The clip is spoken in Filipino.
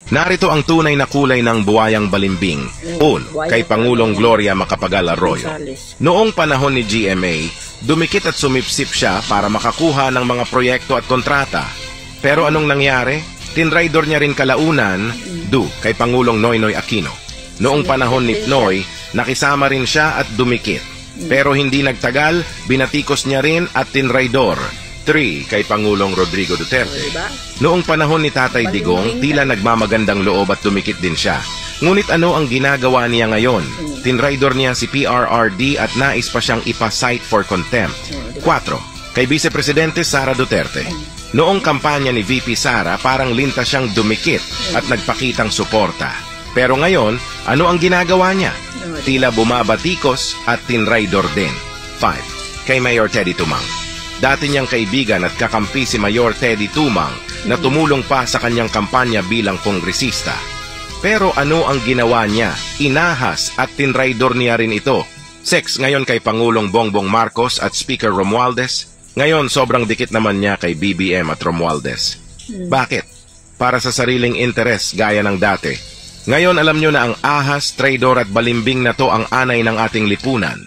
Narito ang tunay na kulay ng buwayang balimbing. Un, kay Pangulong Gloria Macapagal Arroyo. Noong panahon ni GMA, dumikit at sumipsip siya para makakuha ng mga proyekto at kontrata. Pero anong nangyari? Tinraidor niya rin kalaunan, kay Pangulong Noynoy Aquino. Noong panahon ni Pnoy, nakisama rin siya at dumikit. Pero hindi nagtagal, binatikos niya rin at tinraidor. 3, kay Pangulong Rodrigo Duterte. Noong panahon ni Tatay Digong, tila nagmamagandang loob at dumikit din siya. Ngunit ano ang ginagawa niya ngayon? Tinraidor niya si PRRD at nais pa siyang ipa-cite for contempt. 4, kay Vice Presidente Sara Duterte. Noong kampanya ni VP Sara, parang linta siyang dumikit at nagpakitang suporta. Pero ngayon, ano ang ginagawa niya? Tila bumabatikos at tinraidor din. 5, kay Mayor Teddy Tumang. Dati niyang kaibigan at kakampi si Mayor Teddy Tumang na tumulong pa sa kanyang kampanya bilang kongresista. Pero ano ang ginawa niya? Inahas at tinraidor niya rin ito. 6, ngayon kay Pangulong Bongbong Marcos at Speaker Romualdez. Ngayon sobrang dikit naman niya kay BBM at Romualdez. Bakit? Para sa sariling interes gaya ng dati. Ngayon alam niyo na ang ahas, traidor at balimbing na to ang anay ng ating lipunan.